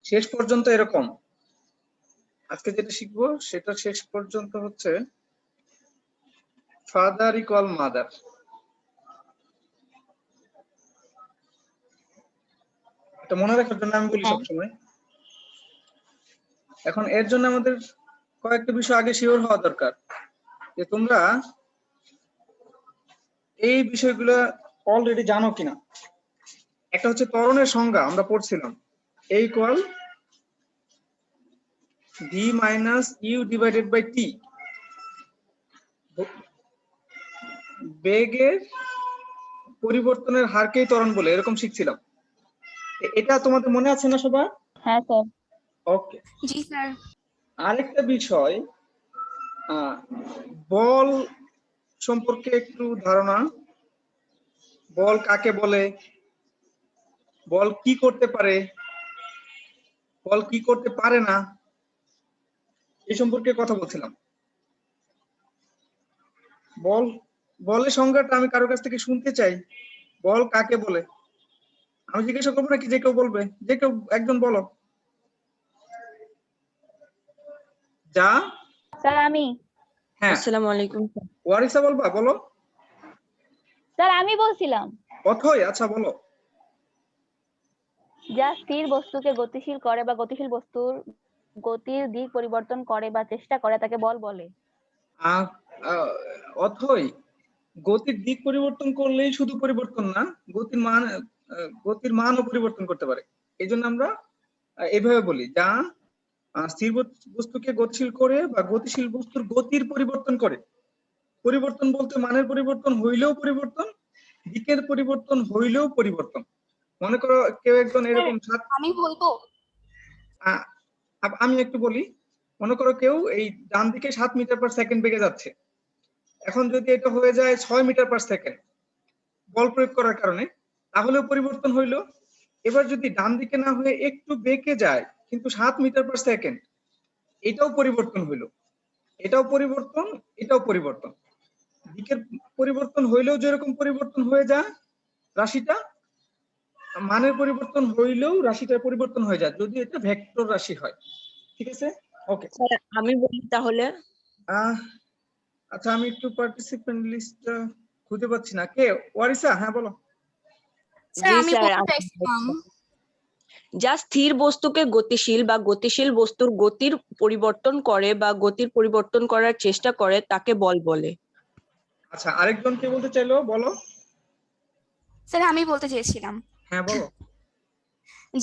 শেষ পর্যন্ত এরকম। আজকে যেটা শিখবো সেটা শেষ পর্যন্ত হচ্ছে ফাদার ইকুয়াল মাদার। এটা মনে রাখার জন্য আমি বলি সবসময়। এখন এর জন্য আমাদের কয়েকটা বিষয় আগে শিওর হওয়া দরকার যে তোমরা এই বিষয়গুলো অলরেডি জানো কিনা। একটা হচ্ছে ত্বরণের সংজ্ঞা আমরা পড়ছিলাম, A equal v minus u divided by t. বেগের পরিবর্তনের হারকেই ত্বরণ বলে, এরকম শিখছিলাম। এটা তোমাদের মনে আছে না সবার? হ্যাঁ স্যার। ওকে জি স্যার। আরেকটা বিষয়, বল সম্পর্কে একটু ধারণা। বল কাকে বলে, বল কি করতে পারে, বল কি করতে পারে না, এই সম্পর্কে কথা বলছিলাম। বলের সংজ্ঞাটা আমি কারো কাছ থেকে শুনতে চাই। বল কাকে বলে? আমি জিজ্ঞাসা করবো নাকি যে কেউ বলবে? যে কেউ একজন বলো। যা স্যার আমি। হ্যাঁ আসসালামু আলাইকুম। ওয়ারিসা বলবা, বলো। স্যার আমি বলছিলাম। অথই আচ্ছা বলো। যা স্থির বস্তুকে গতিশীল করে বা গতিশীল বস্তুর গতির দিক পরিবর্তন করে বা চেষ্টা করে তাকে বল বলে। অথই গতির দিক পরিবর্তন করলেই শুধু পরিবর্তন না, গতির মানও পরিবর্তন করতে পারে। এই জন্য আমরা এইভাবে বলি, যা স্থির বস্তুকে গতিশীল করে বা গতিশীল বস্তুর গতির পরিবর্তন করে। পরিবর্তন বলতে মানের পরিবর্তন হইলেও পরিবর্তন, দিকের পরিবর্তন হইলেও পরিবর্তন। মনে করো কেউ একজন এরকম আমি বলবো, আমি একটু বলি। মনে করো কেউ এই ডান দিকে 7 মিটার পার সেকেন্ড বেগে যাচ্ছে, এখন যদি এটা হয়ে যায় 6 মিটার পার সেকেন্ড বল প্রয়োগ করার কারণে, তাহলেও পরিবর্তন হইলো। এবার যদি ডান দিকে না হয়ে একটু বেঁকে যায় কিন্তু 7 মিটার পার সেকেন্ড, এটাও পরিবর্তন হইলো। এটাও পরিবর্তন, এটাও পরিবর্তন। দিকের পরিবর্তন হইলেও যেরকম পরিবর্তন হয়ে যায় রাশিটা, মানের পরিবর্তন হইলেও রাশিটার পরিবর্তন হয়ে যায় যদি এটা ভেক্টর রাশি হয়। ঠিক আছে? ওকে স্যার আমি বলি তাহলে। আচ্ছা আমি একটু পার্টিসিপেন্ট লিস্টটা খুঁজে পাচ্ছি না। কে? ওয়ারিসা? হ্যাঁ বলো। স্যার জি আমি স্যার, বলতে চাইছিলাম, যা স্থির বস্তুকে গতিশীল বা গতিশীল বস্তুর গতির পরিবর্তন করে বা গতির পরিবর্তন করার চেষ্টা করে তাকে বল বলে। আচ্ছা আরেকজন কে বলতে চাইলো, বলো। স্যার আমি বলতে চেয়েছিলাম, হ্যাঁ বলো।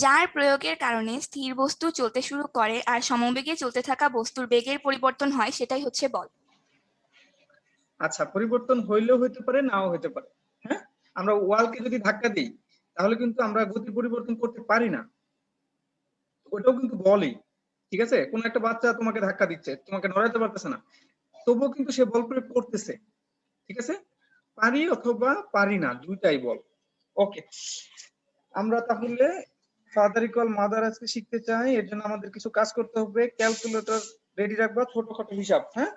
যার প্রয়োগের কারণে স্থির বস্তু চলতে শুরু করে আর সমবেগে চলতে থাকা বস্তুর বেগের পরিবর্তন হয় সেটাই হচ্ছে বল। আচ্ছা পরিবর্তন হইলেও হইতে পারে, নাও হইতে পারে। হ্যাঁ, আমরা ওয়ালকে যদি ধাক্কা দিই তাহলে কিন্তু আমরা গতি পরিবর্তন করতে পারি না, ওটাও কিন্তু বলই। ঠিক আছে? কোন একটা বাচ্চা তোমাকে ধাক্কা দিচ্ছে, তোমাকে নড়াইতে পারতেছে না, তবুও কিন্তু সে বল প্রয়োগ করতেছে। ঠিক আছে? পারি অথবা পারি না, দুইটাই বল। ওকে, আমরা তাহলে ফাদার ইকুয়াল মাদার আজকে শিখতে চাই। এর জন্য আমাদের কিছু কাজ করতে হবে। ক্যালকুলেটর রেডি রাখবা, ছোটখাটো হিসাব হ্যাঁ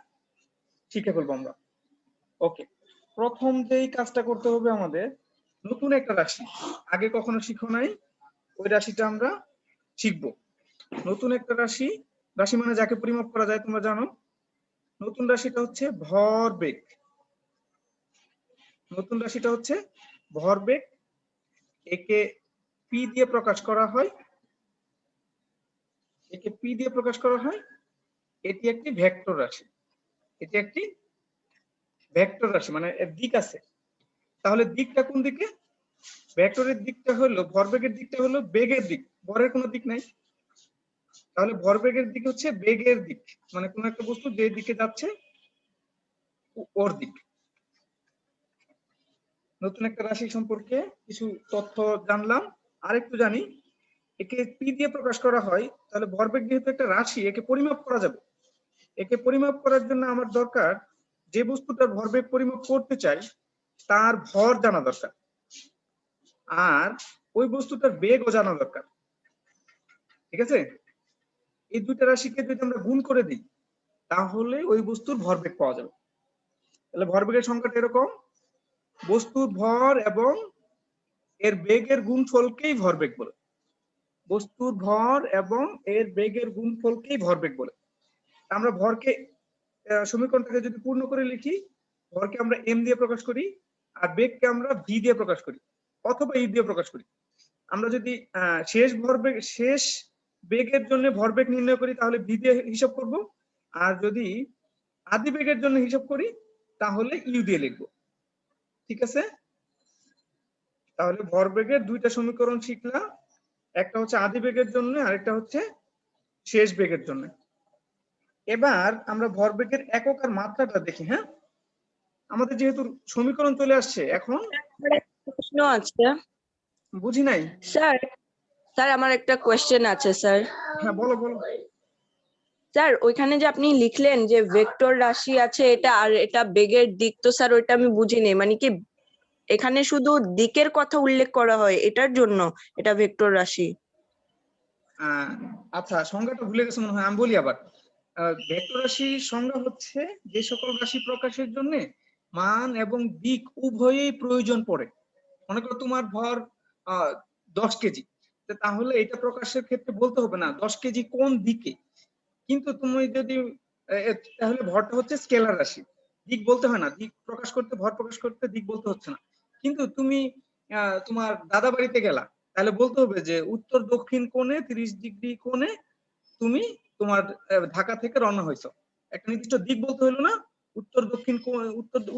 শিখে ফেলবো আমরা। ওকে, প্রথম যেই কাজটা করতে হবে আমাদের, নতুন একটা রাশি, আগে কখনো শিখো নাই, ওই রাশিটা আমরা শিখবো। নতুন একটা রাশি, রাশি মানে যাকে পরিমাপ করা যায় তোমরা জানো। নতুন রাশিটা হচ্ছে ভরবেগ। নতুন রাশিটা হচ্ছে ভরবেগ। একে পি দিয়ে প্রকাশ করা হয়, একে পি দিয়ে প্রকাশ করা হয়। এটি একটি ভেক্টর রাশি, এটি একটি ভেক্টর রাশি মানে এর দিক আছে। তাহলে দিকটা কোন দিকে? ভেক্টরের দিকটা হলো, ভরবেগের দিকটা হলো বেগের দিক, ভরের কোনো দিক নাই। তাহলে ভরবেগের দিক হচ্ছে বেগের দিক, মানে কোন একটা বস্তু যে দিকে যাচ্ছে ওর দিক। নতুন একটা রাশি সম্পর্কে কিছু তথ্য জানলাম। আরেকটু জানি, একে পি দিয়ে প্রকাশ করা হয়, তাহলে ভরবেগ যেহেতু একটা রাশি, একে পরিমাপ করা যাবে। একে পরিমাপ করার জন্য আমার দরকার, যে বস্তুটার ভরবেগ পরিমাপ করতে চাই তার ভর জানা দরকার, আর ওই বস্তুটার বেগও জানা দরকার। ঠিক আছে? এই দুইটা রাশিকে যদি আমরা গুণ করে দিই তাহলে ওই বস্তুর ভরবেগ পাওয়া যাবে। তাহলে ভরবেগের সংখ্যাটা এরকম, বস্তুর ভর এবং এর বেগের গুণফলকেই ভরবেগ বলে। বস্তুর ভর এবং এর বেগের গুণফলকেই ভরবেগ বলে। আমরা ভরকে সমীকরণটাকে যদি পূর্ণ করে লিখি, ভরকে আমরা m দিয়ে প্রকাশ করি আর বেগকে আমরা v দিয়ে প্রকাশ করি অথবা e দিয়ে প্রকাশ করি। আমরা যদি শেষ বেগের জন্য ভরবেগ নির্ণয় করি তাহলে v দিয়ে হিসাব করব, আর যদি আদি বেগের জন্য হিসাব করি তাহলে u দিয়ে লিখব। ঠিক আছে, তাহলে ভরবেগের দুইটা সমীকরণ শিখলাম, একটা হচ্ছে আদি বেগের জন্য আর একটা হচ্ছে শেষ বেগের জন্য। এবার আমরা ভরবেগের একক আর মাত্রাটা দেখি। হ্যাঁ, আমাদের যেহেতু সমীকরণ চলে আসছে এখন। প্রশ্ন আছে। বুঝি নাই স্যার, আমার একটা কোয়েশ্চেন আছে স্যার। হ্যাঁ বলো বলো। স্যার, ওইখানে যে আপনি লিখলেন যে ভেক্টর রাশি আছে এটা আর এটা বেগের দিক, তো স্যার ওইটা আমি বুঝিনি, মানে কি এখানে শুধু দিকের কথা উল্লেখ করা হয় এটার জন্য এটা ভেক্টর রাশি? আচ্ছা, সংজ্ঞাটা ভুলে গেছে মনে হয়, আমি বলি আবার। ভেক্টর রাশির সংজ্ঞা হচ্ছে যে সকল রাশি প্রকাশের জন্য মান এবং দিক উভয়ই প্রয়োজন পড়ে। মনে করো তোমার ভর 10 কেজি, তাহলে এটা প্রকাশের ক্ষেত্রে বলতে হবে না 10 কেজি কোন দিকে, কিন্তু তুমি যদি তাহলে ভরটা হচ্ছে স্কেলার রাশি, দিক বলতে হয় না, দিক প্রকাশ করতে ভর প্রকাশ করতে দিক বলতে হচ্ছে না। কিন্তু তুমি তোমার দাদা বাড়িতে গেলা, তাহলে বলতে হবে যে উত্তর দক্ষিণ কোণে 30 ডিগ্রি কোণে তুমি তোমার ঢাকা থেকে রওনা হয়েছো, একটা নির্দিষ্ট দিক বলতে হলো না, উত্তর দক্ষিণ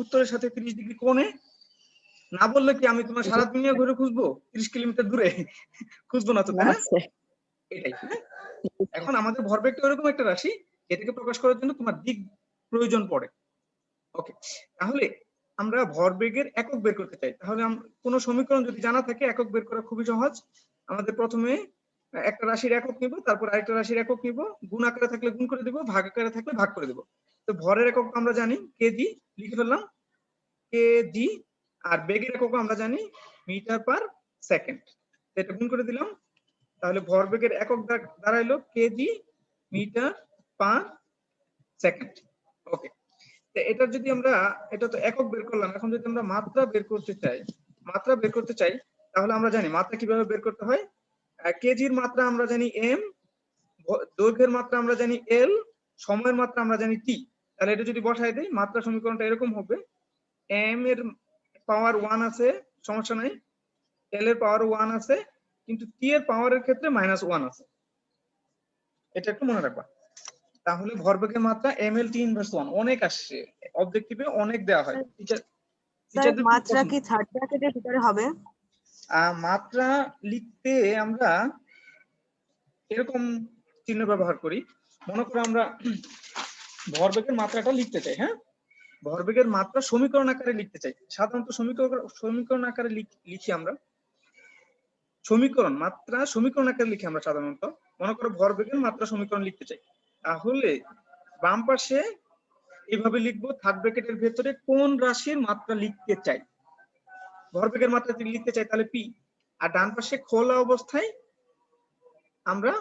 উত্তরের সাথে 30 ডিগ্রি কোণে। না বললে কি আমি তোমার সারা দুনিয়া ঘুরে খুঁজবো 30 কিলোমিটার দূরে? খুঁজবো না তো, তাই না? এটাই। এখন আমাদের ভরবেগটা এরকম একটা রাশি এটাকে প্রকাশ করার জন্য তোমার দিক প্রয়োজন পড়ে। ওকে, তাহলে আমরা ভরবেগের একক বের করতে চাই, তাহলে কোনো সমীকরণ যদি জানা থাকে একক বের করা খুবই সহজ। আমাদের প্রথমে একটা রাশির একক নিব, তারপর আরেকটা রাশির একক নিব, গুণ আকারে থাকলে গুণ করে দিব, ভাগ আকারে থাকলে ভাগ করে দিব। তো ভরের একক আমরা জানি কেজি, লিখে ফেললাম কেজি, আর বেগের একক আমরা জানি মিটার পার সেকেন্ড, এটা গুণ করে দিলাম, তাহলে ভরবেগের একক দাঁড়াইলো কেজি মিটার পার সেকেন্ড। ওকে, এটা যদি আমরা, এটা তো একক বের করলাম, এখন যদি আমরা মাত্রা বের করতে চাই তাহলে আমরা জানি মাত্রা কিভাবে বের করতে হয়। কেজির মাত্রা আমরা জানি এম, দৈর্ঘ্যের মাত্রা আমরা জানি এল, সময়ের মাত্রা আমরা জানি টি। তাহলে এটা যদি বসাই দেই মাত্রা সমীকরণটা এরকম হবে, এম এর পাওয়ার 1 আছে, সমস্যা নাই, এল এর পাওয়ার 1 আছে, কিন্তু টি এর পাওয়ারের ক্ষেত্রে -1 আছে, এটা একটু মনে রাখবা। তাহলে ভরবেগের মাত্রা ml t ইনভার্স 1 অনেক আসছে, অবজেক্টিভে অনেক দেওয়া হয়। স্যার মাত্রা কি থার্ড ব্র্যাকেটের ভিতরে হবে? মাত্রা লিখতে আমরা এরকম চিহ্ন ব্যবহার করি, মনে করো আমরা ভরবেগের মাত্রাটা লিখতে চাই। হ্যাঁ, ভরবেগের মাত্রা সমীকরণ আকারে লিখতে চাই, সাধারণত সমীকরণ আকারে লিখি আমরা, সমীকরণ আকারে লিখি আমরা সাধারণত। মনে করো ভরবেগের মাত্রা সমীকরণ লিখতে চাই, তাহলে বাম পাশে এইভাবে লিখবো, থার্ড ব্র্যাকেটের ভেতরে কোন রাশির মাত্রা লিখতে চাই, ভরবেগের মাত্রা যদি লিখতে চাই তাহলে পি, আর ডান পাশে খোলা অবস্থায় আমরা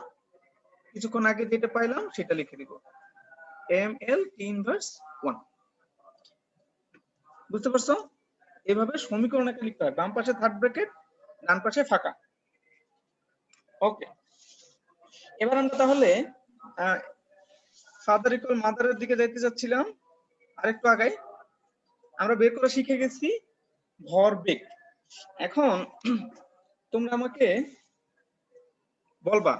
কিছুক্ষণ আগে যেটা পাইলাম সেটা লিখে দিব, ml t ইনভার্স 1। বুঝতে পারছো? এভাবে সমীকরণ আকারে লিখতে হয়, বাম পাশে থার্ড ব্র্যাকেট, ডান পাশে ফাঁকা। ওকে, এবার আমরা তাহলে ফাদার ইকুয়াল মাদারের দিকে যাইতে যাচ্ছিলাম। আরেকটু আগাই আমরা বের করা শিখে গেছি ভরবেগ। এখন তোমরা আমাকে বলবা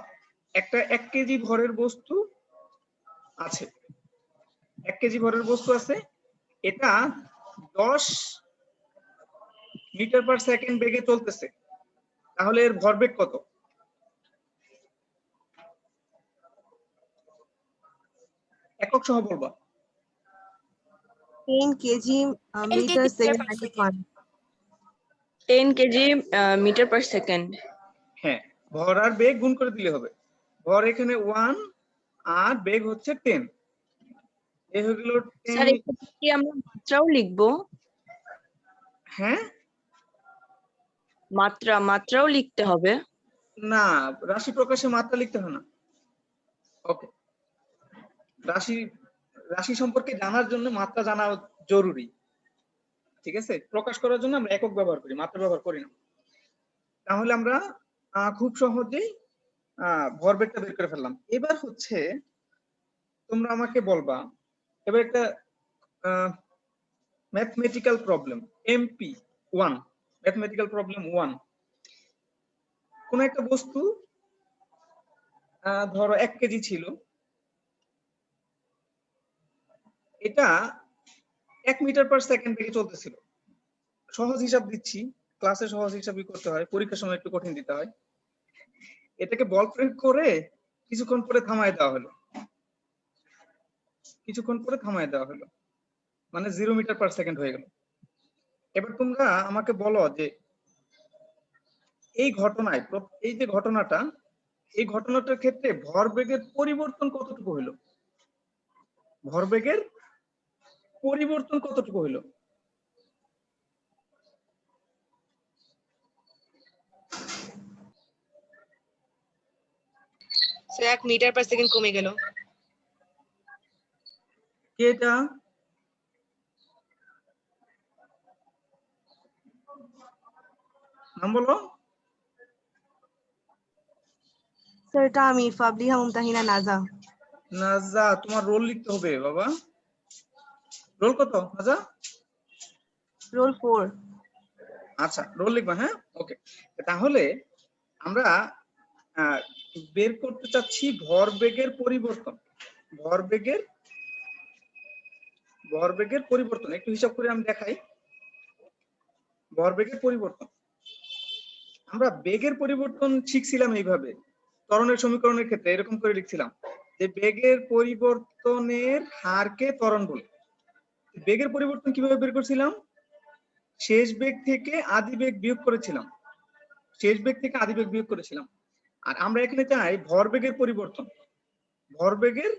একটা 1 কেজি ভরের বস্তু আছে, 1 কেজি ভরের বস্তু আছে, এটা 10 মিটার পার সেকেন্ড বেগে চলতেছে, তাহলে এর ভরবেগ কত? একক সহ বলবা। 10 kg metre second 10 kg metre per second. হ্যাঁ, ভর আর বেগ গুণ করে দিলে হবে, ভর এখানে 1 আর বেগ হচ্ছে 10, এই হয়ে গেল 10। স্যার এখানে কি আমরা মাত্রাও লিখবো? হ্যাঁ, মাত্রাও লিখতে হবে না, রাশি প্রকাশে মাত্রা লিখতে হয় না। ওকে, রাশি সম্পর্কে জানার জন্য মাত্রা জানা জরুরি, ঠিক আছে? প্রকাশ করার জন্য আমরা একক ব্যবহার করি, মাত্রা ব্যবহার করি না। তাহলে আমরা খুব সহজেই ভরবেগটা বের করে ফেললাম। এবার হচ্ছে তোমরা আমাকে বলবা, এবার একটা mathematical problem MP1, mathematical problem 1। কোন একটা বস্তু ধরো 1 কেজি ছিল, এটা 1 মিটার পার সেকেন্ড থেকে চলতেছিল। সহজ হিসাব দিচ্ছি, ক্লাসে সহজ হিসাবই করতে হয়, পরীক্ষার সময় একটু কঠিন দিতে হয়। এটাকে বল প্রয়োগ করে কিছুক্ষণ পরে থামায় দেওয়া হলো, কিছুক্ষণ পরে থামায় দেওয়া হলো, মানে 0 মিটার পার সেকেন্ড হয়ে গেল। এবার তোমরা আমাকে বলো যে এই ঘটনায়, এই যে ঘটনাটা, এই ঘটনাটার ক্ষেত্রে ভরবেগের পরিবর্তন কতটুকু হলো? ভরবেগের পরিবর্তন কতটুকু হলো? স্যার 1 মিটার পার সেকেন্ড কমে গেল। কে এটা? নাম বলো। স্যার এটা আমি ফাবলিহা মুমতাহিনা নাজা। নাজা, তোমার রোল লিখতে হবে বাবা। রোল কত নাজা? রোল 4। আচ্ছা, রোল লিখবা, হ্যাঁ, ওকে। তাহলে আমরা বের করতে চাচ্ছি ভরবেগের পরিবর্তন। ভরবেগের পরিবর্তন একটু হিসাব করে আমি দেখাই। ভরবেগের পরিবর্তন, আমরা বেগের পরিবর্তন শিখছিলাম এইভাবে, ত্বরণের সমীকরণের ক্ষেত্রে এরকম করে লিখছিলাম যে বেগের পরিবর্তনের হারকে ত্বরণ বলে। বেগের পরিবর্তন কিভাবে বের করছিলাম? শেষ বেগ থেকে আদি বেগ বিয়োগ করেছিলাম, শেষ বেগ থেকে আদি বেগ বিয়োগ করেছিলাম। আর আমরা এখানে চাই ভরবেগের পরিবর্তন। ভরবেগের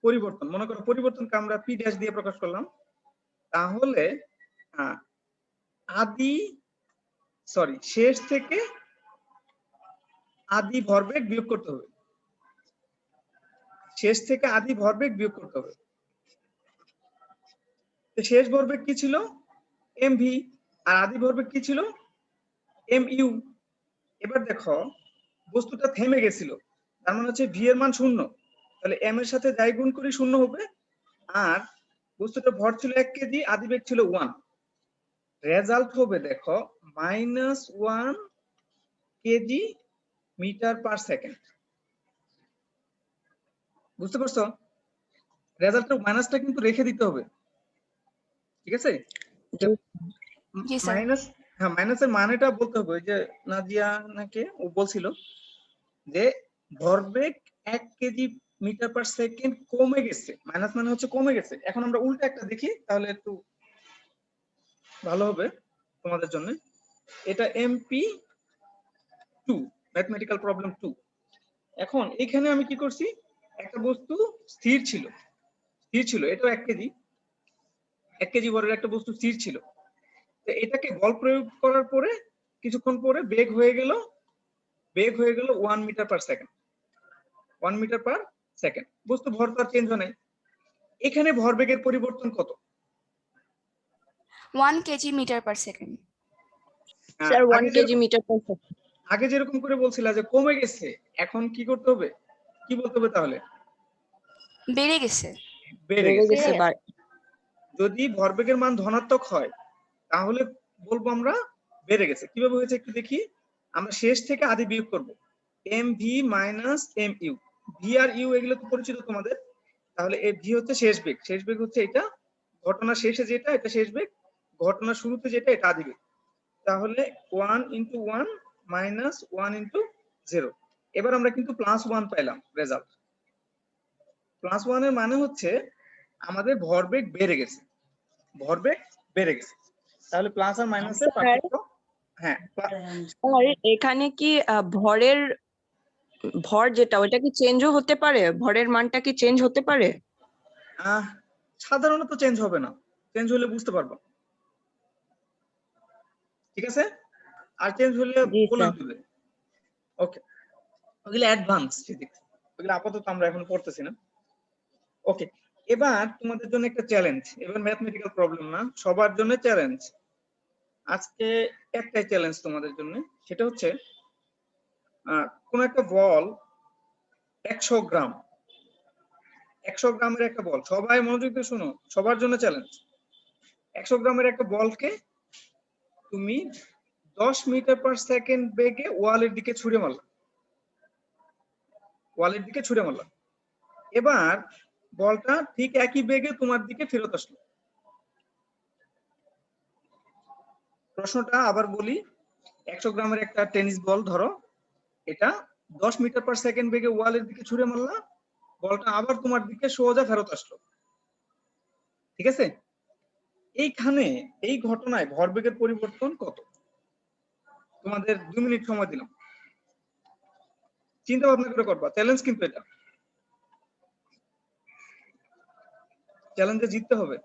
পরিবর্তন, মনে করো পরিবর্তনকে আমরা পি ড্যাশ দিয়ে প্রকাশ করলাম, তাহলে শেষ থেকে আদি ভরবেগ বিয়োগ করতে হবে, শেষ থেকে আদি ভরবেগ বিয়োগ করতে হবে। তো শেষ ভরবেগ কি ছিল? এমভি, আর আদি ভরবেগ কি ছিল? এমইউ। এবার দেখো বস্তুটা থেমে গেছিল, তার মানে হচ্ছে ভি এর মান 0, তাহলে এম এর সাথে যাই গুণ করি 0 হবে। আর বস্তুটা ভর ছিল 1 কেজি, আদি বেগ ছিল 1, রেজাল্ট হবে দেখো -1 কেজি মিটার পার সেকেন্ড। বুঝতে পারছো? রেজাল্টের মাইনাসটা কিন্তু রেখে দিতে হবে, ঠিক আছে? জি স্যার। মাইনাসের মানেটা বলতে হবে। ওই যে নাজিয়া নাকি ও বলছিল যে ভরবেগ 1 কেজি মিটার পার সেকেন্ড কমে গেছে, মাইনাস মানে হচ্ছে কমে গেছে। এখন আমরা উল্টা একটা দেখি, তাহলে একটু ভালো হবে তোমাদের জন্য। এটা MP2, ম্যাথমেটিক্যাল প্রবলেম 2। এখন এখানে আমি কি করছি, একটা বস্তু স্থির ছিল, এটাও 1 কেজি, 1 কেজি ভরের একটা বস্তু স্থির ছিল। তো এটাকে বল প্রয়োগ করার পরে কিছুক্ষণ পরে বেগ হয়ে গেল 1 metre per second, 1 metre per second. বস্তু ভর তো আর চেঞ্জ হয় নাই। এখানে ভরবেগের পরিবর্তন কত? 1 kg metre per second. Sir 1 kg metre per second. আগে যেরকম করে বলছিলা যে কমে গেছে, এখন কি করতে হবে, কি বলতে হবে তাহলে? বেড়ে গেছে। বেড়ে বেড়ে গেছে। গেছে। যদি ভরবেগের মান ধনাত্মক হয় তাহলে বলবো আমরা বেড়ে গেছে। কিভাবে হয়েছে একটু দেখি। আমরা শেষ থেকে আদি বিয়োগ করব, M V minus M U. V আর ইউ এগুলো তো পরিচিত তোমাদের। তাহলে এই ভি হচ্ছে শেষ বেগ, শেষ বেগ হচ্ছে এটা, ঘটনা শেষে যেটা এটা শেষ বেগ, ঘটনা শুরুতে যেটা এটা আদি বেগ। তাহলে 1 × 1 মাইনাস 1 × 0। এবার আমরা কিন্তু +1 পাইলাম রেজাল্ট। +1 এর মানে হচ্ছে আমাদের ভরবেগ বেড়ে গেছে, ভরবেগ বেড়ে গেছে। তাহলে প্লাস আর মাইনাসের পার্থক্য। হ্যাঁ, আর এখানে কি ভর যেটা ওটা কি চেঞ্জও হতে পারে? ভরের মানটা কি চেঞ্জ হতে পারে? সাধারণত চেঞ্জ হবে না, চেঞ্জ হলে বুঝতে পারবো, ঠিক আছে? আর চেঞ্জ হলে বলে দিবে। ওকে, ওগুলো অ্যাডভান্স ফিজিক্স, ওগুলো আপাতত আমরা এখন পড়তেছি না। ওকে, এবার তোমাদের জন্য একটা চ্যালেঞ্জ। এবার ম্যাথমেটিক্যাল প্রবলেম না, সবার জন্য চ্যালেঞ্জ। আজকে একটাই চ্যালেঞ্জ তোমাদের জন্য, সেটা হচ্ছে কোন একটা বল 100 গ্রাম, 100 গ্রামের একটা বল, সবাই মনোযোগ দিয়ে শোনো, সবার জন্য চ্যালেঞ্জ। 100 গ্রামের একটা বলকে তুমি 10 মিটার পার সেকেন্ড বেগে ওয়ালের দিকে ছুড়ে মারলা, ওয়ালের দিকে ছুড়ে মারলা। এবার বলটা ঠিক একই বেগে তোমার দিকে ফেরত আসলো। প্রশ্নটা আবার বলি, 100 গ্রামের একটা টেনিস বল ধরো, এটা 10 মিটার পার সেকেন্ড বেগে ওয়ালের দিকে ছুড়ে মারলা, বলটা আবার তোমার দিকে সোজা ফেরত আসলো, ঠিক আছে? এইখানে এই ঘটনায় ভরবেগের পরিবর্তন কত? তোমাদের 2 মিনিট সময় দিলাম, চিন্তা ভাবনা করে করবা, চ্যালেঞ্জ কিন্তু এটা, চ্যালেঞ্জে জিততে হবে।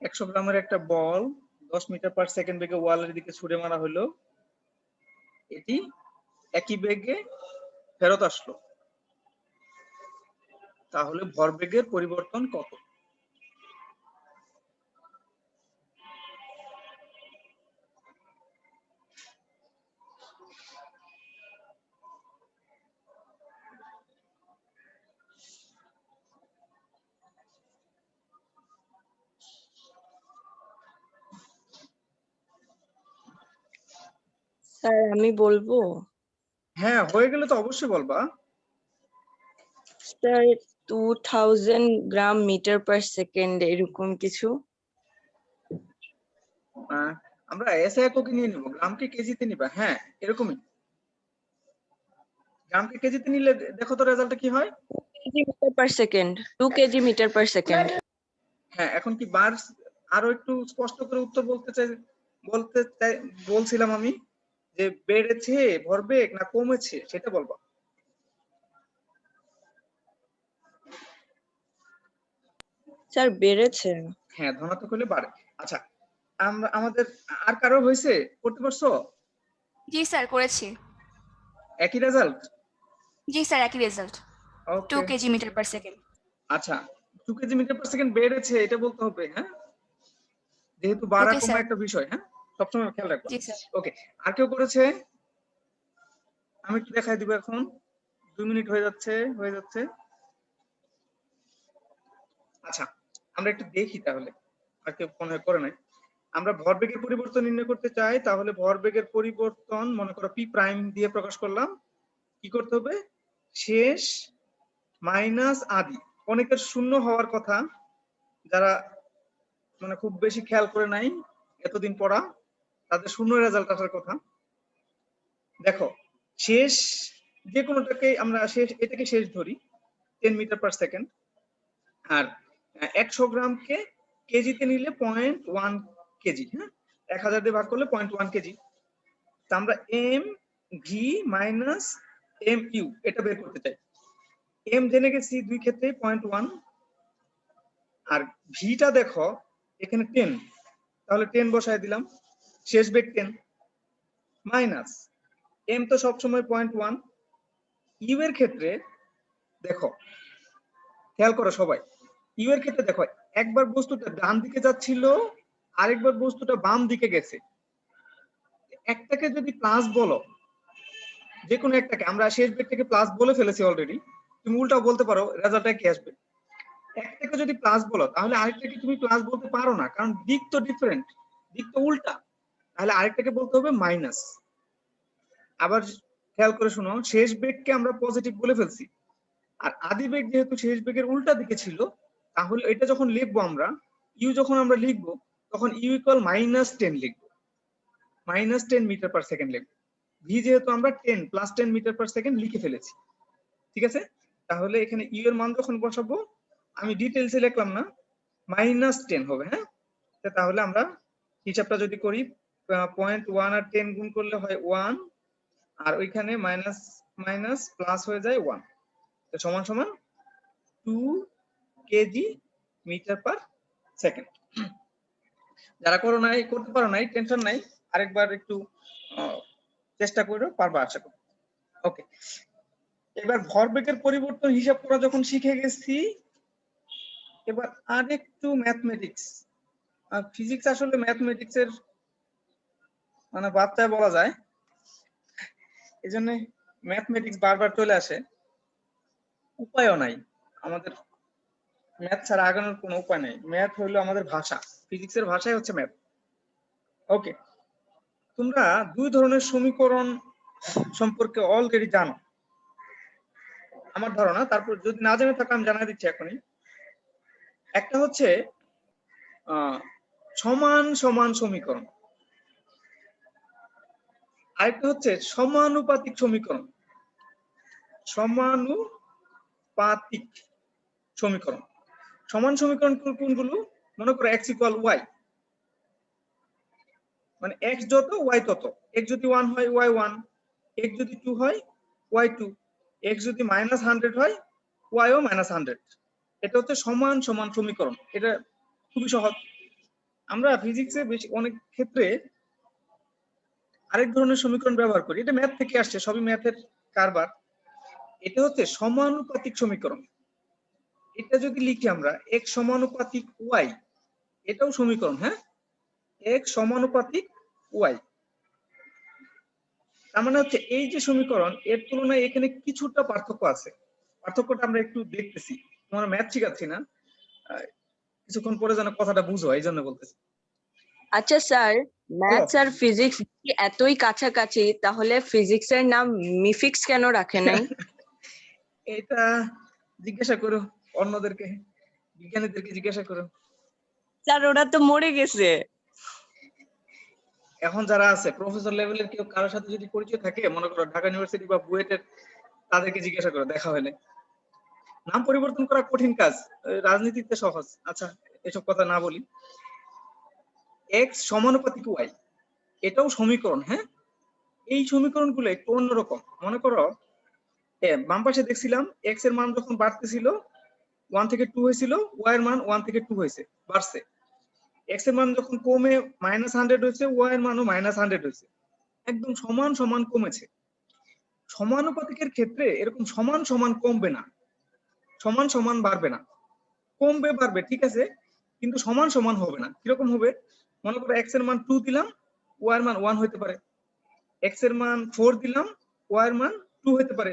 একশো গ্রামের একটা বল 10 মিটার পার সেকেন্ড বেগে ওয়ালের দিকে ছুড়ে মারা হলো, এটি একই বেগে ফেরত আসলো, তাহলে ভরবেগের পরিবর্তন কত? স্যার আমি বলবো। হ্যাঁ, হয়ে গেলে তো অবশ্যই বলবা। স্যার 2000 গ্রাম মিটার পার সেকেন্ড এরকম কিছু। আমরা এসআই এককে নিয়ে নিব, গ্রামকে কেজিতে নিবা। হ্যাঁ, এরকমই, গ্রামকে কেজিতে নিলে দেখো তো রেজাল্টটা কি হয়। 2 kg metre per second, 2 kg metre per second. হ্যাঁ, এখন কি বার আরো একটু স্পষ্ট করে উত্তর বলতে চাই, বলছিলাম আমি যে বেড়েছে ভরবেগ না কমেছে সেটা বলবা। স্যার বেড়েছে। হ্যাঁ, ধনাত্মক হলে বাড়ে। আচ্ছা, আমরা আমাদের আর কারো হয়েছে, করতে পারছো? জি স্যার করেছি। একই রেজাল্ট? জি স্যার একই রেজাল্ট, 2 ওকে, কেজি মিটার পার সেকেন্ড। আচ্ছা 2 কেজি মিটার পার সেকেন্ড বেড়েছে এটা বলতে হবে। হ্যাঁ, যেহেতু বাড়া ওকে কমা স্যার। একটা বিষয়, হ্যাঁ সবসময় খেয়াল রাখবা। জি স্যার। ওকে, আর কেউ করেছে? আমি একটু দেখাই দিব এখন, 2 মিনিট হয়ে যাচ্ছে। আচ্ছা, আমরা একটু দেখি তাহলে, আর কেউ মনে হয় করে নাই। আমরা ভরবেগের পরিবর্তন নির্ণয় করতে চাই, তাহলে ভরবেগের পরিবর্তন মনে করো পি প্রাইম দিয়ে প্রকাশ করলাম। কি করতে হবে? শেষ মাইনাস আদি। অনেকের শূন্য হওয়ার কথা, যারা মানে খুব বেশি খেয়াল করে নাই এতদিন পড়া, তাদের শূন্য রেজাল্ট আসার কথা। দেখো, শেষ যে কোনোটাকে আমরা শেষ, এটাকে শেষ ধরি 10 মিটার পার সেকেন্ড, আর 100 গ্রামকে কেজিতে নিলে 0.1 কেজি। হ্যাঁ, 1000 দিয়ে ভাগ করলে 0.1 কেজি। তা আমরা M V minus M U এটা বের করতে চাই। এম জেনে গেছি দুই ক্ষেত্রে 0.1, আর ভিটা দেখো এখানে 10, তাহলে 10 বসায় দিলাম, শেষ বেগ 10 মাইনাস এম তো সবসময় 0.1। ইউ এর ক্ষেত্রে দেখো, খেয়াল করো সবাই, ইউ এর ক্ষেত্রে দেখো একবার বস্তুটা ডান দিকে যাচ্ছিল, আরেকবার বস্তুটা বাম দিকে গেছে। একটাকে যদি প্লাস বলো, যে কোনো একটাকে, আমরা শেষ বেগটাকে প্লাস বলে ফেলেছি অলরেডি, তুমি উল্টাও বলতে পারো, রেজাল্টটা কি আসবে। একটাকে যদি প্লাস বলো তাহলে আরেকটাকে তুমি প্লাস বলতে পারো না, কারণ দিক তো ডিফারেন্ট, দিক তো উল্টা, তাহলে আরেকটাকে বলতে হবে মাইনাস। আবার খেয়াল করে শোনো, শেষ বেগকে আমরা পজিটিভ বলে ফেলছি, আর আদি বেগ যেহেতু শেষ বেগের উল্টা দিকে ছিল, তাহলে এটা যখন লিখবো আমরা, ইউ যখন আমরা লিখবো তখন ইউ ইকুয়াল -10 লিখবো, -10 মিটার পার সেকেন্ড লিখবো। ভি যেহেতু আমরা 10 + 10 মিটার পার সেকেন্ড লিখে ফেলেছি, ঠিক আছে? তাহলে এখানে ইউ এর মান যখন বসাবো, আমি ডিটেইলসে লিখলাম না, -10 হবে। হ্যাঁ, তাহলে আমরা হিসাবটা যদি করি, 0.1 আর 10 গুণ করলে হয় 1, আর ওইখানে মাইনাস মাইনাস প্লাস হয়ে যায় 1। তো সমান সমান 2 কেজি মিটার পার সেকেন্ড। যারা করতে পারো নাই টেনশন নাই, আরেকবার একটু চেষ্টা করো, পারবা আশা করি। ওকে, এবার ভরবেগের পরিবর্তন হিসাব করা যখন শিখে গেছি, এবার আরেকটু ম্যাথমেটিক্স। আর ফিজিক্স আসলে ম্যাথমেটিক্স এর মানে বাচ্চায় বলা যায়, এই জন্য ম্যাথমেটিক্স বারবার চলে আসে। উপায়ও নাই আমাদের, ম্যাথ ছাড়া আগানোর কোনো উপায় নেই। ম্যাথ হলো আমাদের ভাষা, ফিজিক্সের ভাষাই হচ্ছে ম্যাথ। ওকে, তোমরা দুই ধরনের সমীকরণ সম্পর্কে অলরেডি জানো আমার ধারণা, তারপর যদি না জেনে থাকো আমি জানাই দিচ্ছি এখনই। একটা হচ্ছে সমান সমান সমীকরণ, আরেকটা হচ্ছে সমানুপাতিক সমীকরণ। সমানুপাতিক সমীকরণ, সমান সমীকরণ কোনগুলো? মনে করো x ইকুয়াল y, মানে x যত y তত। x যদি 1 হয় y 1, x যদি 2 হয় y 2, x যদি -100 হয় y ও -100। এটা হচ্ছে সমান সমান সমীকরণ। এটা খুবই সহজ। আমরা ফিজিক্সে বেশি অনেক ক্ষেত্রে আরেক ধরনের সমীকরণ ব্যবহার করি, এটা ম্যাথ থেকে আসছে, সবই ম্যাথের কারবার। এটা হচ্ছে সমানুপাতিক সমীকরণ। এটা যদি লিখি আমরা x সমানুপাতিক y, এটাও সমীকরণ। হ্যাঁ, x সমানুপাতিক y, তার মানে হচ্ছে এই যে সমীকরণ, এর তুলনায় এখানে কিছুটা পার্থক্য আছে। পার্থক্যটা আমরা একটু দেখতেছি। তোমরা ম্যাথ শিখাচ্ছি না, কিছুক্ষণ পরে যেন কথাটা বুঝো, এই জন্য বলতেছি। আচ্ছা স্যার, ম্যাথস আর ফিজিক্স এতই কাছাকাছি, তাহলে ফিজিক্সের নাম মিফিক্স কেন রাখে নাই? এটা জিজ্ঞাসা করো অন্যদেরকে, বিজ্ঞানীদেরকে জিজ্ঞাসা করো। স্যার ওরা তো মরে গেছে। এখন যারা আছে প্রফেসর লেভেলের কেউ কারোর সাথে যদি পরিচয় থাকে, মনে করো ঢাকা ইউনিভার্সিটি বা বুয়েটের, তাদেরকে জিজ্ঞাসা করো, দেখা হলে। নাম পরিবর্তন করা কঠিন কাজ, রাজনীতিতে সহজ। আচ্ছা, এসব কথা না বলি। x সমানুপাতিক y, এটাও সমীকরণ। হ্যাঁ, এই সমীকরণগুলো একটু অন্যরকম। মনে করো বাম পাশে দেখছিলাম x এর মান যখন বাড়তেছিল 1 থেকে 2 হয়েছিল, y এর মান 1 থেকে 2 হয়েছে, বাড়ছে। x এর মান যখন কমে -100 হয়েছে, y এর মানও -100 হয়েছে, একদম সমান সমান কমেছে। সমানুপাতিকের ক্ষেত্রে এরকম সমান সমান কমবে না, সমান সমান বাড়বে না, কমবে বাড়বে ঠিক আছে, কিন্তু সমান সমান হবে না। কিরকম হবে? মনে করো x এর মান 2 দিলাম, y এর মান 1 হতে পারে। x এর মান 4 দিলাম, y এর মান 2 হতে পারে।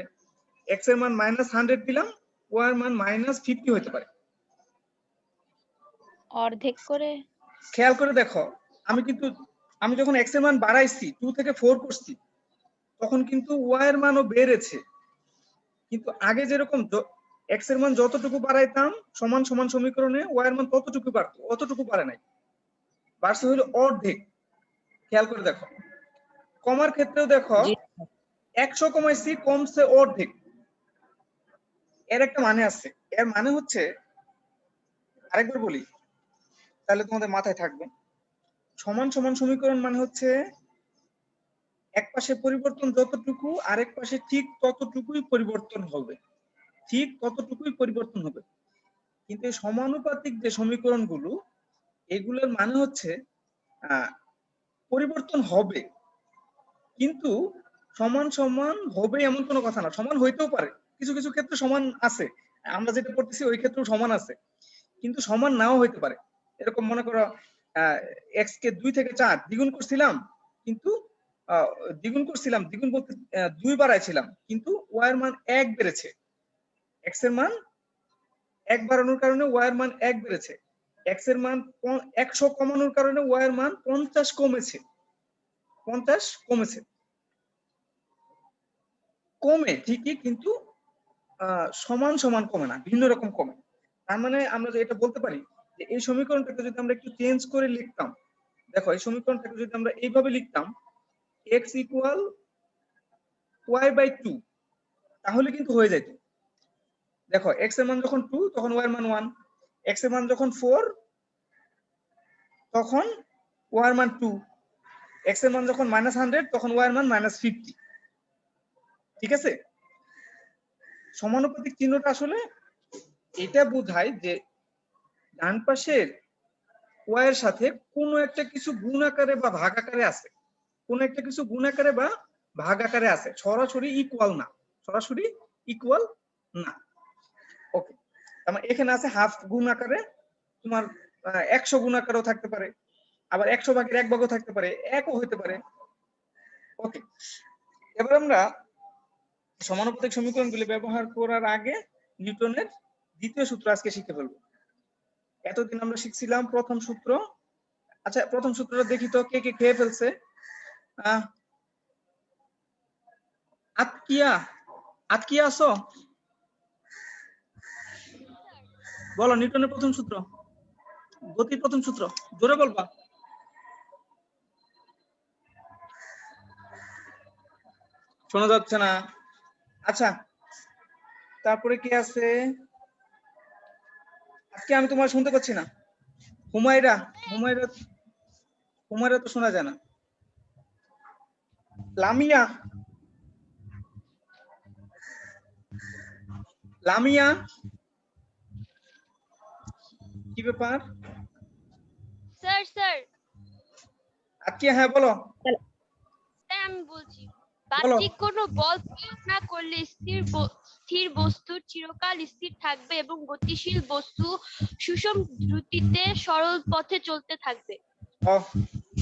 x এর মান -100 দিলাম, y এর মান -50 হতে পারে। অর্ধেক করে। খেয়াল করে দেখো, আমি যখন x এর মান বাড়াইছি 2 থেকে 4 করছি, তখন কিন্তু y এর মানও বেড়েছে। কিন্তু আগে যেরকম x এর মান যতটুকু বাড়াইতাম সমান সমান সমীকরণে y এর মান ততটুকু বাড়তো, অতটুকু বাড়ে নাই, বাড়ছে হলো অর্ধেক। খেয়াল করে দেখো, কমার ক্ষেত্রেও দেখো 100 কমাইছি, কমছে অর্ধেক। এর একটা মানে আছে, এর মানে হচ্ছে, আরেকবার বলি তাহলে তোমাদের মাথায় থাকবে। সমান সমান সমীকরণ মানে হচ্ছে এক পাশে পরিবর্তন যতটুকু, আরেক পাশে ঠিক ততটুকুই পরিবর্তন হবে, ঠিক ততটুকুই পরিবর্তন হবে। কিন্তু এই সমানুপাতিক যে সমীকরণগুলো, এগুলোর মানে হচ্ছে পরিবর্তন হবে, কিন্তু সমান সমান হবে এমন কোনো কথা না। সমান হইতেও পারে, কিছু কিছু ক্ষেত্রে সমান আছে, আমরা যেটা পড়তেছি ওই ক্ষেত্রেও সমান আছে, কিন্তু সমান নাও হইতে পারে। এরকম মনে করো x কে 2 থেকে 4 দ্বিগুণ করছিলাম, কিন্তু দ্বিগুণ বলতে 2 বাড়াইছিলাম, কিন্তু y এর মান 1 বেড়েছে। x এর মান 1 বাড়ানোর কারণে y এর মান 1 বেড়েছে। x এর মান 100 কমানোর কারণে y এর মান 50 কমেছে, 50 কমেছে। কমে ঠিকই, কিন্তু সমান সমান কমে না, ভিন্ন রকম কমে। তার মানে আমরা এটা বলতে পারি যে এই সমীকরণটাকে যদি আমরা একটু চেঞ্জ করে লিখতাম, দেখো এই সমীকরণটাকে যদি আমরা এইভাবে লিখতাম x ইকুয়াল y/2, তাহলে কিন্তু হয়ে যেত। দেখো x এর মান যখন 2 তখন y এর মান 1, x এর মান যখন 4 তখন y এর মান 2, x এর মান যখন -100 তখন y এর মান -50। ঠিক আছে, সমানুপাতিক চিহ্নটা আসলে এটা বোঝায় যে ডান পাশের y এর সাথে কোনো একটা কিছু গুণ আকারে বা ভাগ আকারে আছে, কোনো একটা কিছু গুণ আকারে বা ভাগ আকারে আছে, সরাসরি ইকুয়াল না, সরাসরি ইকুয়াল না। ওকে, তার এখানে আছে হাফ গুণ আকারে, তোমার 100 গুণ আকারেও থাকতে পারে, আবার 100 ভাগের 1 ভাগও থাকতে পারে, 1ও হতে পারে। ওকে, এবার আমরা সমানুপাতিক সমীকরণগুলি ব্যবহার করার আগে নিউটনের দ্বিতীয় সূত্র আজকে শিখে ফেলবো। এতদিন আমরা শিখছিলাম প্রথম সূত্র। আচ্ছা, প্রথম সূত্রটা দেখি তো কে কে খেয়ে ফেলছে। আতকিয়া, আতকিয়া আছো? বলো নিউটনের প্রথম সূত্র, গতির প্রথম সূত্র, জোরে বলবা। শোনা যাচ্ছে না। আচ্ছা, তারপরে কি আছে? আজকে আমি তোমার শুনতে পাচ্ছি না। হুমায়রা, হুমায়রা, হুমায়রা তো শোনা যায় না। লামিয়া, লামিয়া, কি ব্যাপার? স্যার স্যার আজকে হ্যাঁ বলো। স্যার আমি বলছি, বলো। বাহ্যিক কোনো বল প্রয়োগ না করলে স্থির বস্তু চিরকাল স্থির থাকবে এবং গতিশীল বস্তু সুষম দ্রুতিতে সরল পথে চলতে থাকবে।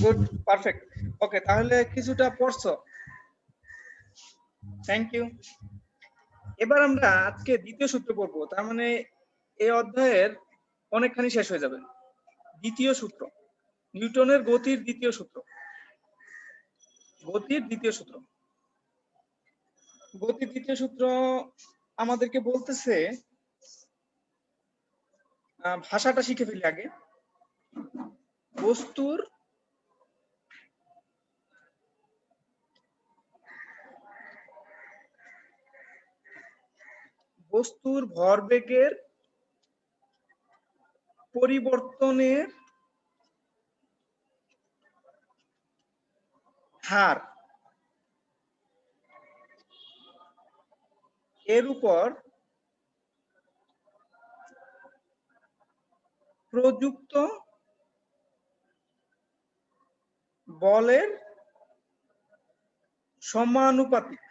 Good, perfect. ওকে, তাহলে কিছুটা পড়ছো, থ্যাংক ইউ। এবার আমরা আজকে দ্বিতীয় সূত্র পড়বো, তার মানে এই অধ্যায়ের অনেকখানি শেষ হয়ে যাবে। দ্বিতীয় সূত্র, নিউটনের গতির দ্বিতীয় সূত্র, গতির দ্বিতীয় সূত্র। গতির দ্বিতীয় সূত্র আমাদেরকে বলতেছে, ভাষাটা শিখে ফেলি আগে। বস্তুর ভরবেগের পরিবর্তনের হার এর উপর প্রযুক্ত বলের সমানুপাতিক।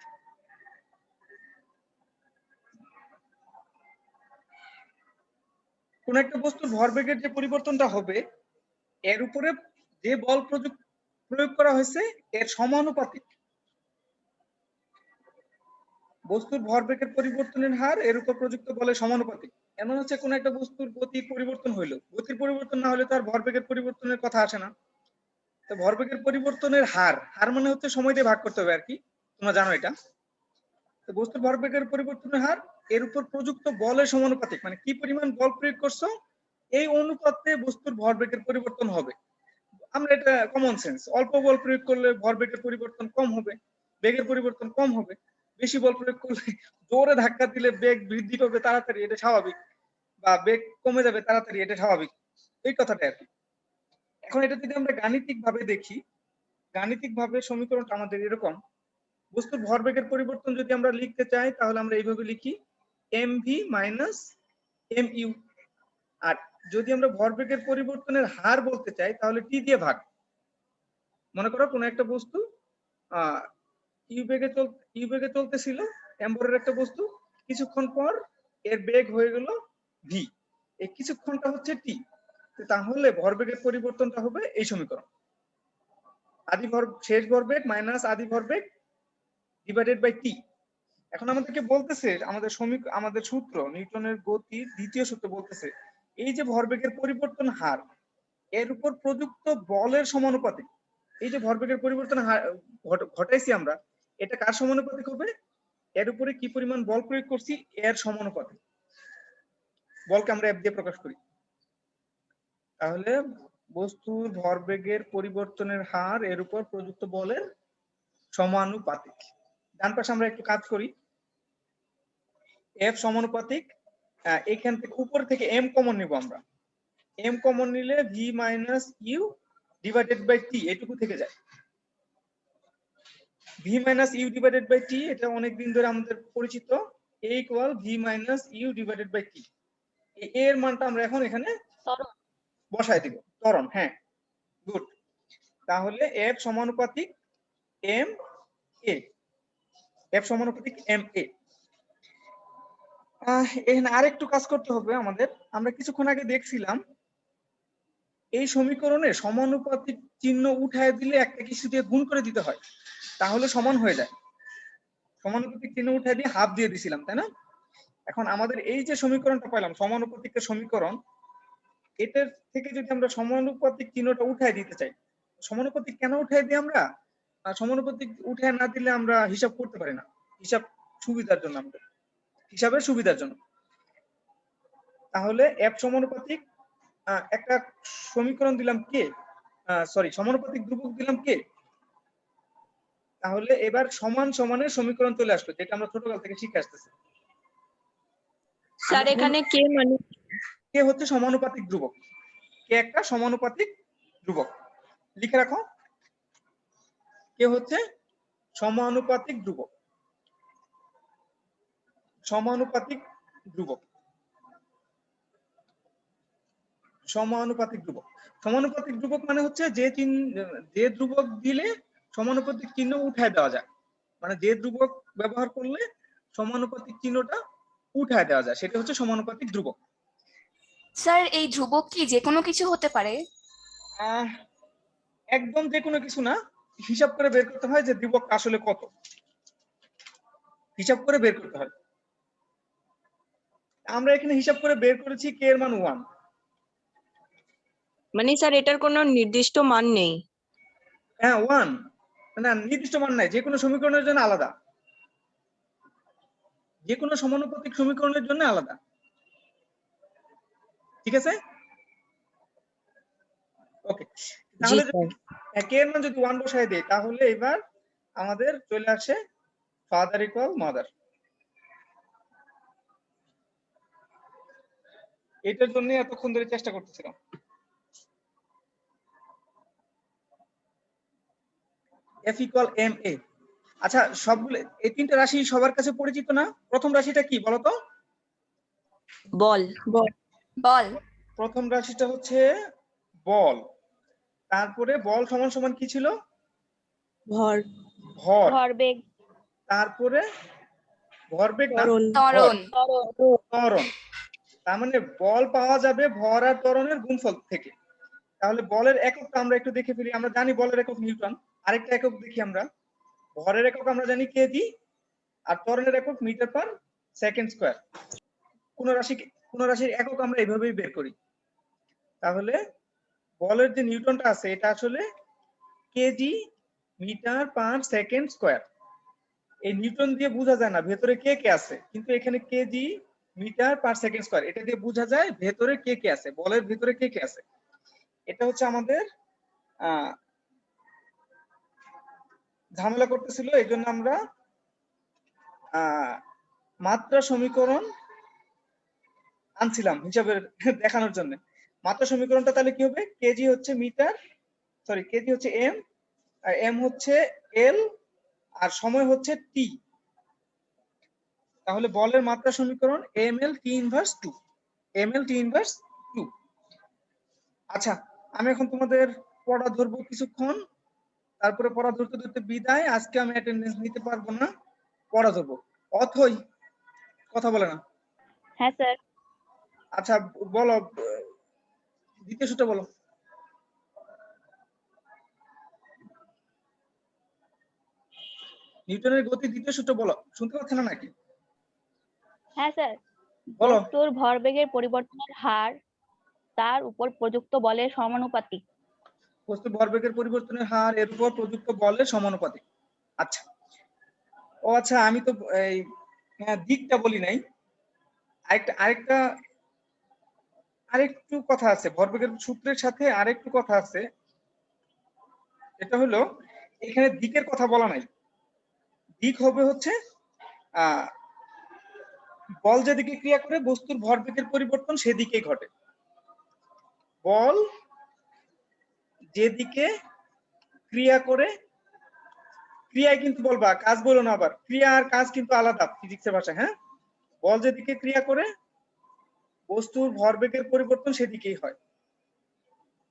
কোন একটা বস্তুর ভরবেগের যে পরিবর্তনটা হবে এর উপরে যে বল প্রয়োগ করা হয়েছে এর সমানুপাতিক। বস্তুর ভরবেগের পরিবর্তনের হার এর উপর প্রযুক্ত বলের সমানুপাতিক। এমন হচ্ছে কোন একটা বস্তুর গতির পরিবর্তন হইলো, গতির পরিবর্তন না হলে তার ভরবেগের পরিবর্তনের কথা আসে না। তো ভরবেগের পরিবর্তনের হার, হার মানে হচ্ছে সময় দিয়ে ভাগ করতে হবে আর কি, তোমরা জানো এটা। তো বস্তুর ভরবেগের পরিবর্তনের হার এর উপর প্রযুক্ত বলের সমানুপাতিক, মানে কি পরিমাণ বল প্রয়োগ করছো এই অনুপাতে বস্তুর ভরবেগের পরিবর্তন হবে। আমরা এটা কমন সেন্স, অল্প বল প্রয়োগ করলে ভরবেগের পরিবর্তন কম হবে, বেগের পরিবর্তন কম হবে। বেশি বল প্রয়োগ করলে জোরে ধাক্কা দিলে বেগ বৃদ্ধি পাবে তাড়াতাড়ি, এটা স্বাভাবিক, বা বেগ কমে যাবে তাড়াতাড়ি, এটা স্বাভাবিক, এই কথাটা আর কি। এখন এটা যদি আমরা গাণিতিক ভাবে দেখি, গাণিতিক ভাবে সমীকরণটা আমাদের এরকম। বস্তুর ভরবেগের পরিবর্তন যদি আমরা লিখতে চাই তাহলে আমরা এইভাবে লিখি, mv মাইনাস mu। আর যদি আমরা ভরবেগের পরিবর্তনের হার বলতে চাই তাহলে টি দিয়ে ভাগ। মনে করো কোন একটা বস্তু ইউ বেগে চলতেছিল, এম্বরের একটা বস্তু, কিছুক্ষণ পর এর বেগ হয়ে গেল ভি, এই কিছুক্ষণটা হচ্ছে টি। তাহলে ভরবেগের পরিবর্তনটা হবে এই সমীকরণ, শেষ ভরবেগ মাইনাস আদি ভরবেগ ডিভাইডেড বাই টি। এখন আমাদেরকে বলতেছে আমাদের সূত্র, নিউটনের গতির দ্বিতীয় সূত্র বলতেছে এই যে ভরবেগের পরিবর্তন হার এর উপর প্রযুক্ত বলের সমানুপাতিক। এই যে ভরবেগের পরিবর্তন ঘটাইছি আমরা, এটা কার সমানুপাতিক হবে? এর উপরে কি পরিমাণ বল প্রয়োগ করছি এর সমানুপাতিক। বলকে আমরা এফ দিয়ে প্রকাশ করি। তাহলে বস্তুর ভরবেগের পরিবর্তনের হার এর উপর প্রযুক্ত বলের সমানুপাতিক। ডান পাশে আমরা একটু কাজ করি, এফ সমানুপাতিক, এখান থেকে উপর থেকে এম কমন নিব আমরা। এম কমন নিলে v minus u divided by t এটুকু থেকে যায়। V minus u divided by t এটা অনেকদিন ধরে আমাদের পরিচিত, a equal v minus u divided by t. এই a এর মানটা আমরা এখন এখানে ত্বরণ। বসায় দিব, ত্বরণ। হ্যাঁ, গুড। তাহলে f সমানুপাতিক m a, f সমানুপাতিক m a। এখানে আরেকটু কাজ করতে হবে আমাদের। আমরা কিছুক্ষণ আগে দেখছিলাম এই সমীকরণে সমানুপাতিক চিহ্ন উঠায় দিলে একটা কিছু দিয়ে গুণ করে দিতে হয়, তাহলে সমান হয়ে যায়। সমানুপাতিক চিহ্ন উঠায় দিয়ে হাফ দিয়ে দিছিলাম, তাই না? এখন আমাদের এই যে সমীকরণটা পাইলাম সমানুপাতিকের সমীকরণ, এটার থেকে যদি আমরা সমানুপাতিক চিহ্নটা উঠায় দিতে চাই, সমানুপাতিক কেন উঠায় দিই আমরা? সমানুপাতিক উঠায় না দিলে আমরা হিসাব করতে পারি না, হিসাব সুবিধার জন্য, আমাদের হিসাবের সুবিধার জন্য। তাহলে f সমানুপাতিক একটা সমীকরণ দিলাম কে, সরি সমানুপাতিক ধ্রুবক দিলাম কে। তাহলে এবার সমান সমানের সমীকরণ চলে আসবে, যেটা আমরা ছোটকাল থেকে শিখে আসতেছি। স্যার এখানে কে মানে কে হচ্ছে সমানুপাতিক ধ্রুবক, কে একটা সমানুপাতিক ধ্রুবক, লিখে রাখো। কে হচ্ছে সমানুপাতিক ধ্রুবক, সমানুপাতিক ধ্রুবক, সমানুপাতিক ধ্রুবক। সমানুপাতিক ধ্রুবক মানে হচ্ছে যে ধ্রুবক দিলে সমানুপাতিক চিহ্ন উঠায় দেওয়া যায়, মানে যে ধ্রুবক ব্যবহার করলে সমানুপাতিক চিহ্নটা উঠায় দেওয়া যায়, সেটা হচ্ছে সমানুপাতিক ধ্রুবক। স্যার এই ধ্রুবক কি যে কোনো কিছু হতে পারে? একদম যে কোনো কিছু না, হিসাব করে বের করতে হয় যে ধ্রুবক আসলে কত, হিসাব করে বের করতে হয়। আমরা এখানে হিসাব করে বের করেছি কে এর মান 1। মানে স্যার এটার কোনো নির্দিষ্ট মান নেই? হ্যাঁ 1, না নির্দিষ্ট মান নাই, যে কোনো সমীকরণের জন্য আলাদা, যে কোনো সমানুপাতিক সমীকরণের জন্য আলাদা, ঠিক আছে? ওকে, তাহলে কে এর মান যদি 1 বসায় দেই, তাহলে এবার আমাদের চলে আসে ফাদার ইকুয়াল মাদার। এটার জন্য এতক্ষণ ধরে চেষ্টা করতেছিলাম। f equal M A. আচ্ছা, সবগুলো এই তিনটা রাশি সবার কাছে পরিচিত না? প্রথম রাশিটা কি বলতো? বল। বল। প্রথম রাশিটা হচ্ছে বল। তারপরে বল সমান সমান কি ছিল? ভর। ভর। ভরবেগ। তারপরে ভরবেগ না, ত্বরণ। ত্বরণ। তার মানে বল পাওয়া যাবে ভর আর ত্বরণের গুণফল থেকে। তাহলে বলের এককটা আমরা একটু দেখে ফেলি। আমরা জানি বলের একক নিউটন। আরেকটা একক দেখি আমরা। ভরের একক আমরা জানি কেজি, আর ত্বরণের একক মিটার পার সেকেন্ড স্কয়ার। কোন রাশির একক আমরা এইভাবেই বের করি। তাহলে বলের যে নিউটনটা আছে এটা আসলে kg metre per second square. এই নিউটন দিয়ে বোঝা যায় না ভেতরে কে কে আছে, কিন্তু এখানে kg metre per second square, এটা দিয়ে বোঝা যায় ভেতরে কে কে আছে, বলের ভিতরে কে কে আছে। এটা হচ্ছে আমাদের ঝামেলা করতেছিল, এই জন্য আমরা মাত্রা সমীকরণ আনছিলাম হিসাবের দেখানোর জন্য। মাত্রা সমীকরণটা তাহলে কি হবে? কেজি হচ্ছে মিটার, সরি কেজি হচ্ছে এম, আর এম হচ্ছে এল, আর সময় হচ্ছে টি। তাহলে বলের মাত্রা সমীকরণ M L T inverse 2, M L T inverse 2। আচ্ছা, আমি এখন তোমাদের পড়া ধরবো কিছুক্ষণ, তারপরে পড়া ধরতে ধরতে বিদায়। আজকে আমি অ্যাটেন্ডেন্স নিতে পারবো না, পড়া ধরবো। অথই কথা বলে না। হ্যাঁ স্যার। আচ্ছা বলো, দ্বিতীয় সূত্র বলো। নিউটনের গতি দ্বিতীয় সূত্র বলো। শুনতে পাচ্ছ না নাকি? হ্যাঁ স্যার। বলো। বস্তুর ভরবেগের পরিবর্তনের হার তার উপর প্রযুক্ত বলের সমানুপাতিক। বস্তুর ভরবেগের পরিবর্তনের হার এর উপর প্রযুক্ত বলের সমানুপাতিক। আচ্ছা, ও আচ্ছা, আমি তো এই দিকটা বলি নাই। আরেকটু কথা আছে ভরবেগের সূত্রের সাথে, আরেকটু কথা আছে। এটা হলো এখানে দিকের কথা বলা নাই। দিক হবে হচ্ছে বল যেদিকে ক্রিয়া করে বস্তুর ভরবেগের পরিবর্তন সেদিকেই ঘটে। বল যেদিকে ক্রিয়া করে, ক্রিয়ায় কিন্তু বলবা, কাজ বলো না আবার। ক্রিয়া আর কাজ কিন্তু আলাদা ফিজিক্সের ভাষায়। হ্যাঁ, বল যেদিকে ক্রিয়া করে বস্তুর ভরবেগের পরিবর্তন সেদিকেই হয়।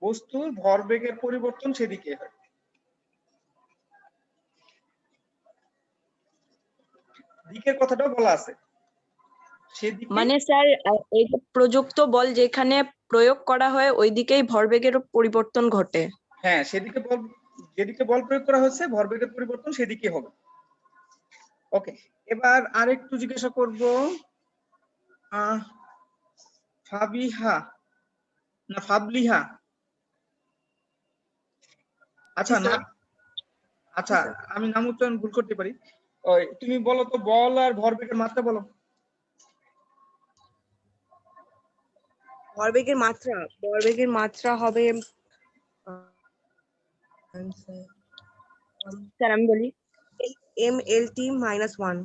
বস্তুর ভরবেগের পরিবর্তন সেদিকে হয়। দিকের কথাটাও বলা আছে সেদিকে। মানে স্যার এই যে প্রযুক্ত বল যেখানে প্রয়োগ করা হয় ওই দিকেই ভরবেগের পরিবর্তন ঘটে। হ্যাঁ, সেদিকে বল, যেদিকে বল প্রয়োগ করা হচ্ছে ভরবেগের পরিবর্তন সেদিকে হবে। ওকে, এবার আরেকটু জিজ্ঞাসা করব, ফাবিহা না ফাবলিহা, আচ্ছা না, আচ্ছা আমি নাম উচ্চারণ ভুল করতে পারি। ওই তুমি বলো তো বল আর ভরবেগের মাত্রা বলো। ভরবেগের মাত্রা হবে স্যার আমি বলি mLt-1,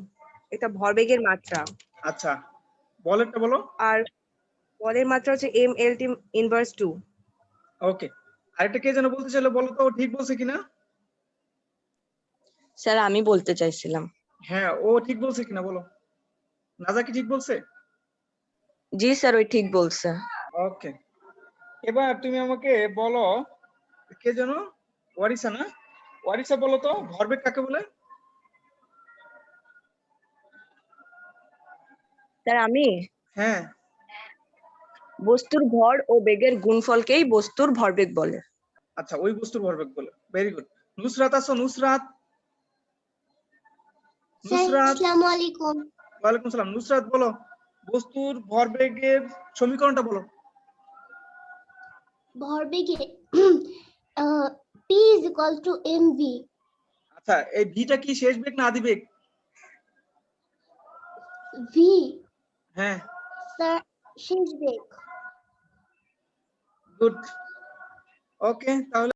এটা ভরবেগের মাত্রা। আচ্ছা, বলেরটা বলো। আর বলের মাত্রা হচ্ছে mLt ইনভার্স 2। ওকে, আরেকটা কে যেন বলতে চাইলো, বলো তো ও ঠিক বলছে কিনা। স্যার আমি বলতে চাইছিলাম। হ্যাঁ, ও ঠিক বলছে কিনা বলো। নাজা কি ঠিক বলছে? জি স্যার ওই ঠিক বলছে। ওকে, এবার তুমি আমাকে বলো, কে যেন, ওয়ারিসা না, ওয়ারিসা বলো তো ভরবেগ কাকে বলে? স্যার আমি হ্যাঁ, বস্তুর ভর ও বেগের গুণফলকেই বস্তুর ভরবেগ বলে। আচ্ছা ওই বস্তুর ভরবেগ বলে। Very good. নুসরাত আছো? নুসরাত, নুসরাত, আসসালামু আলাইকুম। ওয়ালাইকুম সালাম। নুসরাত বলো বস্তুর ভরবেগের সমীকরণটা বলো। ভরবেগে P is equal to mv। আচ্ছা, এই ভিটা কি শেষ বেগ না আদি বেগ? v হ্যাঁ, স্যার শেষ বেগ। গুড। ওকে, তাহলে